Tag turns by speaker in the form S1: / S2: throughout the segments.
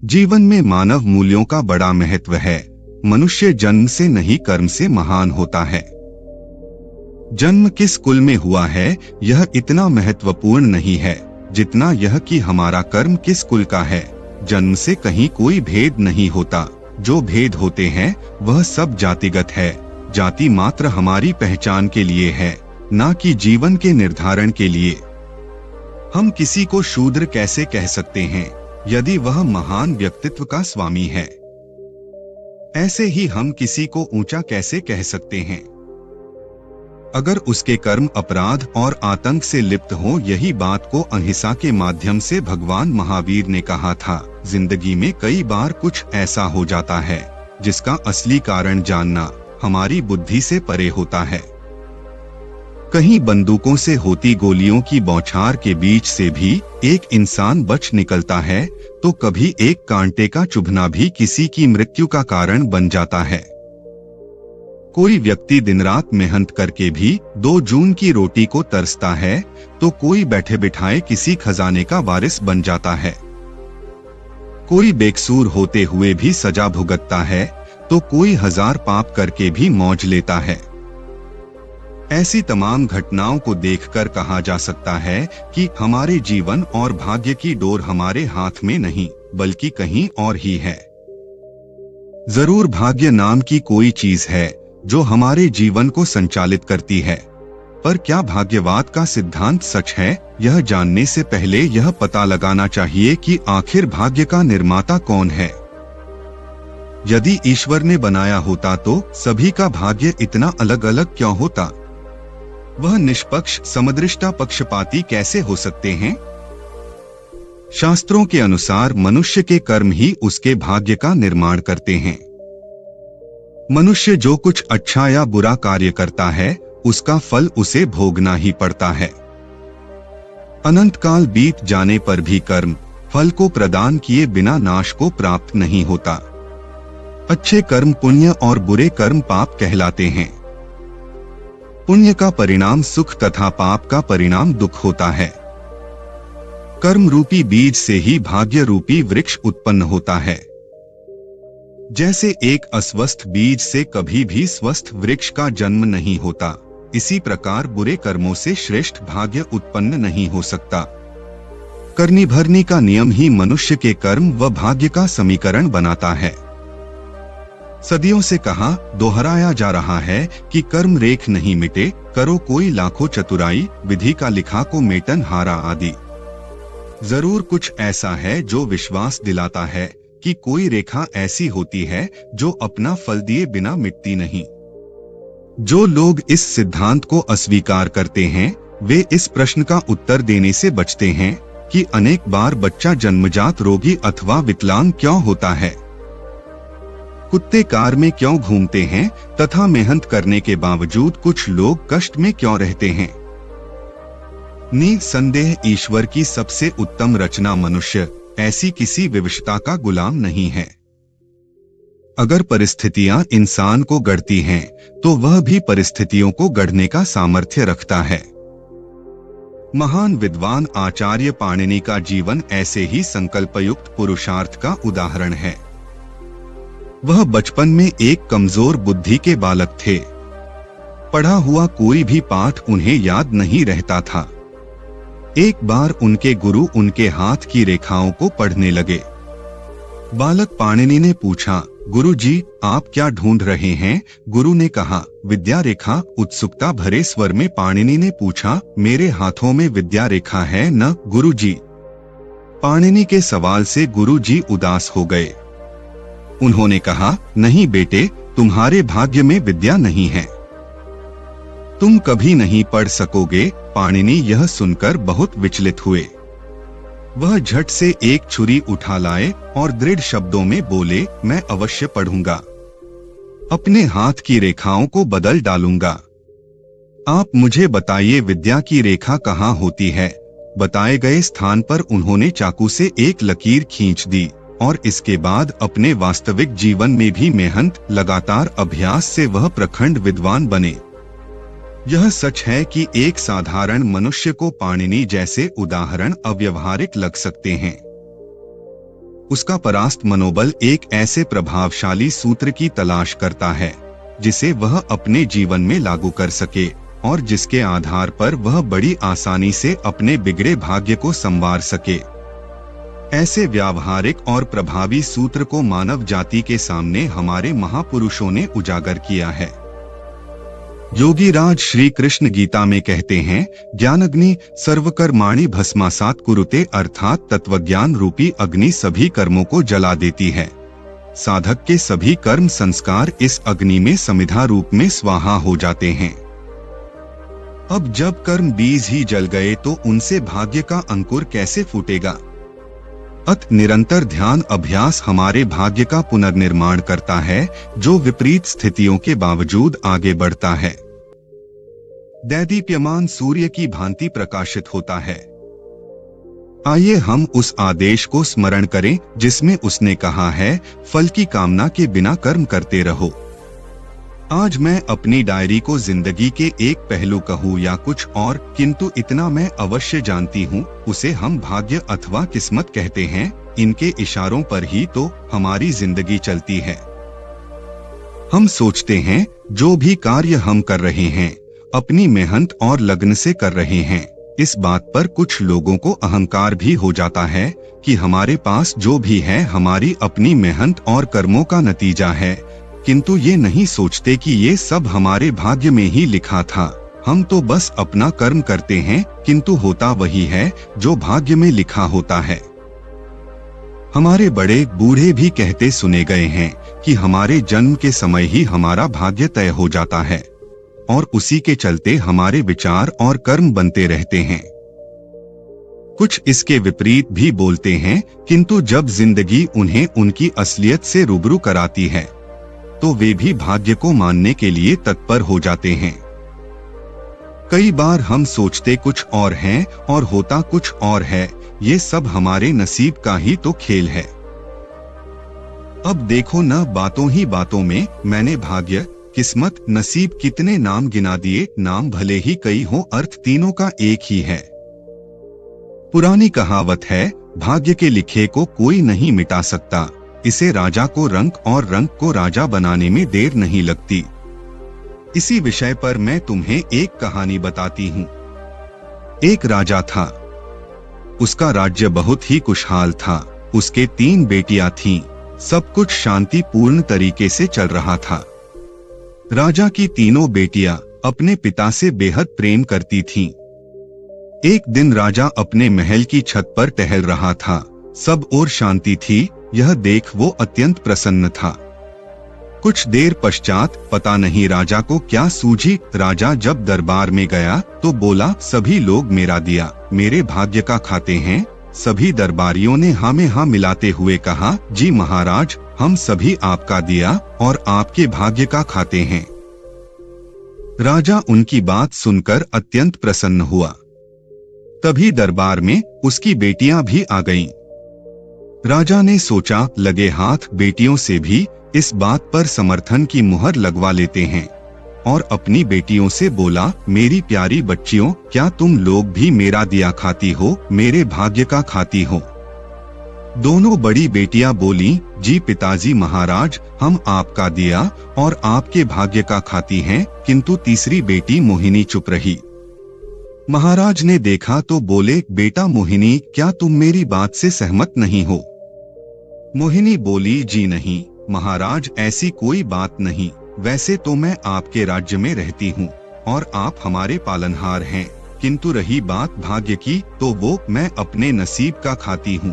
S1: जीवन में मानव मूल्यों का बड़ा महत्व है। मनुष्य जन्म से नहीं कर्म से महान होता है। जन्म किस कुल में हुआ है यह इतना महत्वपूर्ण नहीं है जितना यह कि हमारा कर्म किस कुल का है। जन्म से कहीं कोई भेद नहीं होता। जो भेद होते हैं वह सब जातिगत है। जाति मात्र हमारी पहचान के लिए है, ना कि जीवन के निर्धारण के लिए। हम किसी को शूद्र कैसे कह सकते हैं यदि वह महान व्यक्तित्व का स्वामी है। ऐसे ही हम किसी को ऊंचा कैसे कह सकते हैं अगर उसके कर्म अपराध और आतंक से लिप्त हो। यही बात को अहिंसा के माध्यम से भगवान महावीर ने कहा था। जिंदगी में कई बार कुछ ऐसा हो जाता है जिसका असली कारण जानना हमारी बुद्धि से परे होता है। कहीं बंदूकों से होती गोलियों की बौछार के बीच से भी एक इंसान बच निकलता है, तो कभी एक कांटे का चुभना भी किसी की मृत्यु का कारण बन जाता है। कोई व्यक्ति दिन रात मेहनत करके भी 2 जून की रोटी को तरसता है, तो कोई बैठे बिठाए किसी खजाने का वारिस बन जाता है। कोई बेकसूर होते हुए भी सजा भुगतता है, तो कोई 1000 पाप करके भी मौज लेता है। ऐसी तमाम घटनाओं को देखकर कहा जा सकता है कि हमारे जीवन और भाग्य की डोर हमारे हाथ में नहीं बल्कि कहीं और ही है। जरूर भाग्य नाम की कोई चीज है जो हमारे जीवन को संचालित करती है, पर क्या भाग्यवाद का सिद्धांत सच है यह जानने से पहले यह पता लगाना चाहिए कि आखिर भाग्य का निर्माता कौन है। यदि ईश्वर ने बनाया होता तो सभी का भाग्य इतना अलग अलग क्यों होता। वह निष्पक्ष समदृष्टा पक्षपाती कैसे हो सकते हैं। शास्त्रों के अनुसार मनुष्य के कर्म ही उसके भाग्य का निर्माण करते हैं। मनुष्य जो कुछ अच्छा या बुरा कार्य करता है उसका फल उसे भोगना ही पड़ता है। अनंत काल बीत जाने पर भी कर्म फल को प्रदान किए बिना नाश को प्राप्त नहीं होता। अच्छे कर्म पुण्य और बुरे कर्म पाप कहलाते हैं। पुण्य का परिणाम सुख तथा पाप का परिणाम दुख होता है। कर्म रूपी बीज से ही भाग्य रूपी वृक्ष उत्पन्न होता है। जैसे एक अस्वस्थ बीज से कभी भी स्वस्थ वृक्ष का जन्म नहीं होता, इसी प्रकार बुरे कर्मों से श्रेष्ठ भाग्य उत्पन्न नहीं हो सकता। करनी भरनी का नियम ही मनुष्य के कर्म व भाग्य का समीकरण बनाता है। सदियों से कहा दोहराया जा रहा है कि कर्म रेख नहीं मिटे, करो कोई लाखों चतुराई, विधि का लिखा को मेटन हारा आदि। जरूर कुछ ऐसा है जो विश्वास दिलाता है कि कोई रेखा ऐसी होती है जो अपना फल दिए बिना मिटती नहीं। जो लोग इस सिद्धांत को अस्वीकार करते हैं वे इस प्रश्न का उत्तर देने से बचते हैं कि अनेक बार बच्चा जन्मजात रोगी अथवा विकलांग क्यों होता है। कुत्ते कार में क्यों घूमते हैं तथा मेहनत करने के बावजूद कुछ लोग कष्ट में क्यों रहते हैं। निसंदेह ईश्वर की सबसे उत्तम रचना मनुष्य ऐसी किसी विवशता का गुलाम नहीं है। अगर परिस्थितियां इंसान को गढ़ती हैं तो वह भी परिस्थितियों को गढ़ने का सामर्थ्य रखता है। महान विद्वान आचार्य पाणिनि का जीवन ऐसे ही संकल्पयुक्त पुरुषार्थ का उदाहरण है। वह बचपन में एक कमजोर बुद्धि के बालक थे। पढ़ा हुआ कोई भी पाठ उन्हें याद नहीं रहता था। एक बार उनके गुरु उनके हाथ की रेखाओं को पढ़ने लगे। बालक पाणिनि ने पूछा, गुरुजी आप क्या ढूंढ रहे हैं। गुरु ने कहा, विद्या रेखा। उत्सुकता भरे स्वर में पाणिनि ने पूछा, मेरे हाथों में विद्या रेखा है न गुरुजी। पाणिनि के सवाल से गुरुजी उदास हो गए। उन्होंने कहा, नहीं बेटे, तुम्हारे भाग्य में विद्या नहीं है, तुम कभी नहीं पढ़ सकोगे। पाणिनि यह सुनकर बहुत विचलित हुए। वह झट से एक छुरी उठा लाए और दृढ़ शब्दों में बोले, मैं अवश्य पढ़ूंगा, अपने हाथ की रेखाओं को बदल डालूंगा। आप मुझे बताइए विद्या की रेखा कहाँ होती है। बताए गए स्थान पर उन्होंने चाकू से एक लकीर खींच दी और इसके बाद अपने वास्तविक जीवन में भी मेहनत लगातार अभ्यास से वह प्रखंड विद्वान बने। यह सच है कि एक साधारण मनुष्य को पाणिनि जैसे उदाहरण अव्यवहारिक लग सकते हैं, उसका परास्त मनोबल एक ऐसे प्रभावशाली सूत्र की तलाश करता है जिसे वह अपने जीवन में लागू कर सके और जिसके आधार पर वह बड़ी आसानी से अपने बिगड़े भाग्य को संवार सके। ऐसे व्यावहारिक और प्रभावी सूत्र को मानव जाति के सामने हमारे महापुरुषों ने उजागर किया है। योगीराज श्री कृष्ण गीता में कहते हैं, ज्ञानाग्नि सर्वकर्माणि भस्मासात् कुरुते, अर्थात तत्वज्ञान रूपी अग्नि सभी कर्मों को जला देती है। साधक के सभी कर्म संस्कार इस अग्नि में समिधा रूप में स्वाहा हो जाते हैं। अब जब कर्म बीज ही जल गए तो उनसे भाग्य का अंकुर कैसे फूटेगा? अत निरंतर ध्यान अभ्यास हमारे भाग्य का पुनर्निर्माण करता है, जो विपरीत स्थितियों के बावजूद आगे बढ़ता है। दैदीप्यमान सूर्य की भांति प्रकाशित होता है। आइए हम उस आदेश को स्मरण करें जिसमें उसने कहा है, फल की कामना के बिना कर्म करते रहो। आज मैं अपनी डायरी को जिंदगी के एक पहलू कहूँ या कुछ और, किंतु इतना मैं अवश्य जानती हूँ, उसे हम भाग्य अथवा किस्मत कहते हैं। इनके इशारों पर ही तो हमारी जिंदगी चलती है। हम सोचते हैं जो भी कार्य हम कर रहे हैं अपनी मेहनत और लगन से कर रहे हैं। इस बात पर कुछ लोगों को अहंकार भी हो जाता है कि हमारे पास जो भी है हमारी अपनी मेहनत और कर्मों का नतीजा है, किंतु ये नहीं सोचते कि ये सब हमारे भाग्य में ही लिखा था। हम तो बस अपना कर्म करते हैं, किंतु होता वही है जो भाग्य में लिखा होता है। हमारे बड़े बूढ़े भी कहते सुने गए हैं कि हमारे जन्म के समय ही हमारा भाग्य तय हो जाता है और उसी के चलते हमारे विचार और कर्म बनते रहते हैं। कुछ इसके विपरीत भी बोलते हैं, किंतु जब जिंदगी उन्हें उनकी असलियत से रूबरू कराती है तो वे भी भाग्य को मानने के लिए तत्पर हो जाते हैं। कई बार हम सोचते कुछ और हैं और होता कुछ और है। ये सब हमारे नसीब का ही तो खेल है। अब देखो न, बातों ही बातों में मैंने भाग्य, किस्मत, नसीब कितने नाम गिना दिए। नाम भले ही कई हों, अर्थ तीनों का एक ही है। पुरानी कहावत है, भाग्य के लिखे को कोई नहीं मिटा सकता। इसे राजा को रंक और रंक को राजा बनाने में देर नहीं लगती। इसी विषय पर मैं तुम्हें एक कहानी बताती हूँ। एक राजा था। उसका राज्य बहुत ही खुशहाल था। उसके 3 बेटियां थीं। सब कुछ शांतिपूर्ण तरीके से चल रहा था। राजा की तीनों बेटियां अपने पिता से बेहद प्रेम करती थीं। एक दिन राजा अपने महल की छत पर टहल रहा था। सब ओर शांति थी। यह देख वो अत्यंत प्रसन्न था। कुछ देर पश्चात पता नहीं राजा को क्या सूझी, राजा जब दरबार में गया तो बोला, सभी लोग मेरा दिया मेरे भाग्य का खाते हैं। सभी दरबारियों ने हाँ में हाँ मिलाते हुए कहा, जी महाराज, हम सभी आपका दिया और आपके भाग्य का खाते हैं। राजा उनकी बात सुनकर अत्यंत प्रसन्न हुआ। तभी दरबार में उसकी बेटियां भी आ गईं। राजा ने सोचा, लगे हाथ बेटियों से भी इस बात पर समर्थन की मुहर लगवा लेते हैं और अपनी बेटियों से बोला, मेरी प्यारी बच्चियों, क्या तुम लोग भी मेरा दिया खाती हो, मेरे भाग्य का खाती हो? दोनों बड़ी बेटियां बोली, जी पिताजी महाराज, हम आपका दिया और आपके भाग्य का खाती हैं। किंतु तीसरी बेटी मोहिनी चुप रही। महाराज ने देखा तो बोले, बेटा मोहिनी, क्या तुम मेरी बात से सहमत नहीं हो? मोहिनी बोली, जी नहीं महाराज, ऐसी कोई बात नहीं। वैसे तो मैं आपके राज्य में रहती हूँ और आप हमारे पालनहार हैं, किंतु रही बात भाग्य की तो वो मैं अपने नसीब का खाती हूँ।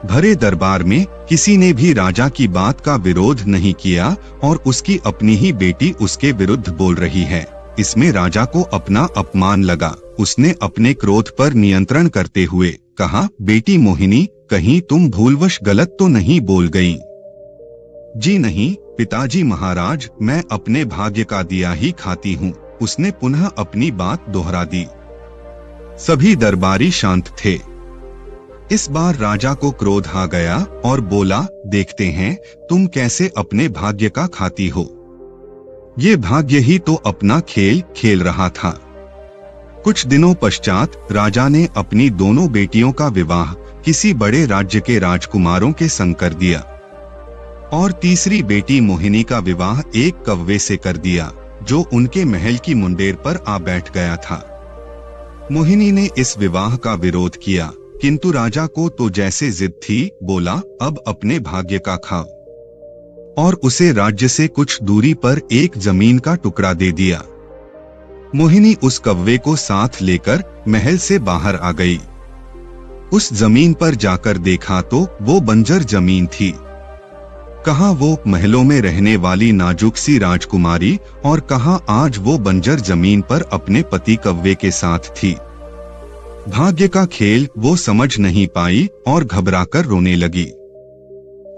S1: भरे दरबार में किसी ने भी राजा की बात का विरोध नहीं किया और उसकी अपनी ही बेटी उसके विरुद्ध बोल रही है। इसमें राजा को अपना अपमान लगा। उसने अपने क्रोध पर नियंत्रण करते हुए कहा, बेटी मोहिनी, कहीं तुम भूलवश गलत तो नहीं बोल गईं? जी नहीं पिताजी महाराज, मैं अपने भाग्य का दिया ही खाती हूँ। उसने पुनः अपनी बात दोहरा दी। सभी दरबारी शांत थे। इस बार राजा को क्रोध आ गया और बोला, देखते हैं तुम कैसे अपने भाग्य का खाती हो। ये भाग्य ही तो अपना खेल खेल रहा था। कुछ दिनों पश्चात राजा ने अपनी दोनों बेटियों का विवाह किसी बड़े राज्य के राजकुमारों के संग कर दिया। और तीसरी बेटी मोहिनी का विवाह एक कौवे से कर दिया जो उनके महल की मुंडेर पर आ बैठ गया था। मोहिनी ने इस विवाह का विरोध किया, किंतु राजा को तो जैसे जिद थी, बोला अब अपने भाग्य का खाओ, और उसे राज्य से कुछ दूरी पर एक जमीन का टुकड़ा दे दिया। मोहिनी उस कौवे को साथ लेकर महल से बाहर आ गई। उस जमीन पर जाकर देखा तो वो बंजर जमीन थी। कहाँ वो महलों में रहने वाली नाजुक सी राजकुमारी, और कहाँ आज वो बंजर जमीन पर अपने पति कौवे के साथ थी। भाग्य का खेल वो समझ नहीं पाई और घबराकर रोने लगी।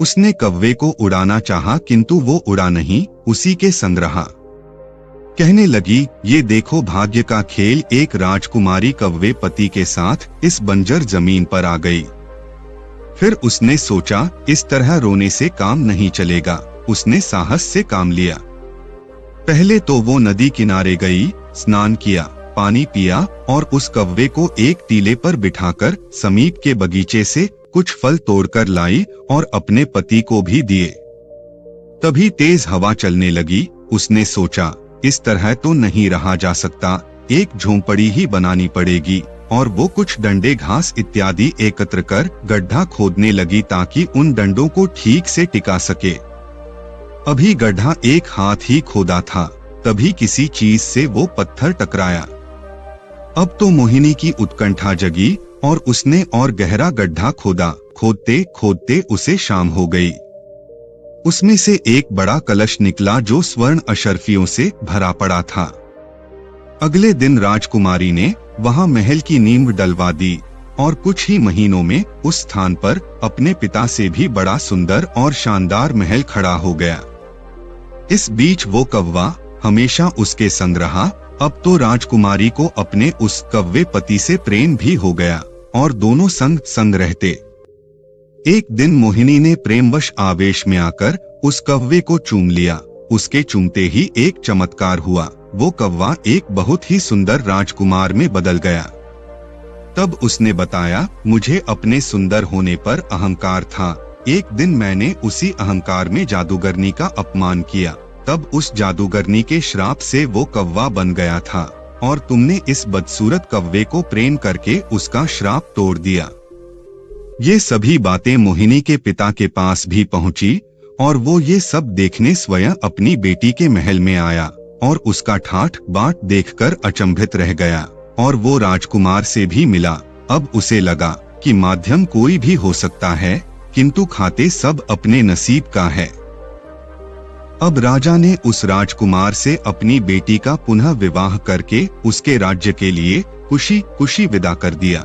S1: उसने कौवे को उड़ाना चाहा, किंतु वो उड़ा नहीं, उसी के संग रहा। कहने लगी, ये देखो भाग्य का खेल, एक राजकुमारी कौवे पति के साथ इस बंजर जमीन पर आ गई। फिर उसने सोचा, इस तरह रोने से काम नहीं चलेगा। उसने साहस से काम लिया। पहले तो वो नदी किनारे गई, स्नान किया, पानी पिया और उस कौवे को एक टीले पर बिठाकर समीप के बगीचे से कुछ फल तोड़कर लाई और अपने पति को भी दिए। तभी तेज हवा चलने लगी। उसने सोचा, इस तरह तो नहीं रहा जा सकता, एक झोंपड़ी ही बनानी पड़ेगी, और वो कुछ डंडे, घास इत्यादि एकत्र कर गड्ढा खोदने लगी ताकि उन डंडों को ठीक से टिका सके। अभी गड्ढा एक हाथ ही खोदा था, तभी किसी चीज से वो पत्थर टकराया। अब तो मोहिनी की उत्कंठा जगी और उसने और गहरा गड्ढा खोदा। खोदते खोदते उसे शाम हो गई। उसमें से एक बड़ा कलश निकला जो स्वर्ण अशर्फियों से भरा पड़ा था। अगले दिन राजकुमारी ने वहां महल की नींव डलवा दी और कुछ ही महीनों में उस स्थान पर अपने पिता से भी बड़ा सुंदर और शानदार महल खड़ा हो गया। इस बीच वो कौवा हमेशा उसके संग रहा। अब तो राजकुमारी को अपने उस कौवे पति से प्रेम भी हो गया और दोनों संग संग रहते। एक दिन मोहिनी ने प्रेमवश आवेश में आकर उस कौवे को चूम लिया। उसके चूमते ही एक चमत्कार हुआ, वो कौवा एक बहुत ही सुंदर राजकुमार में बदल गया। तब उसने बताया, मुझे अपने सुंदर होने पर अहंकार था। एक दिन मैंने उसी अहंकार में जादूगरनी का अपमान किया, तब उस जादूगरनी के श्राप से वो कौवा बन गया था, और तुमने इस बदसूरत कौवे को प्रेम करके उसका श्राप तोड़ दिया। ये सभी बातें मोहिनी के पिता के पास भी पहुंची, और वो ये सब देखने स्वयं अपनी बेटी के महल में आया और उसका ठाठ बाट देखकर अचंभित रह गया, और वो राजकुमार से भी मिला। अब उसे लगा कि माध्यम कोई भी हो सकता है, किंतु खाते सब अपने नसीब का है। अब राजा ने उस राजकुमार से अपनी बेटी का पुनः विवाह करके उसके राज्य के लिए खुशी खुशी विदा कर दिया।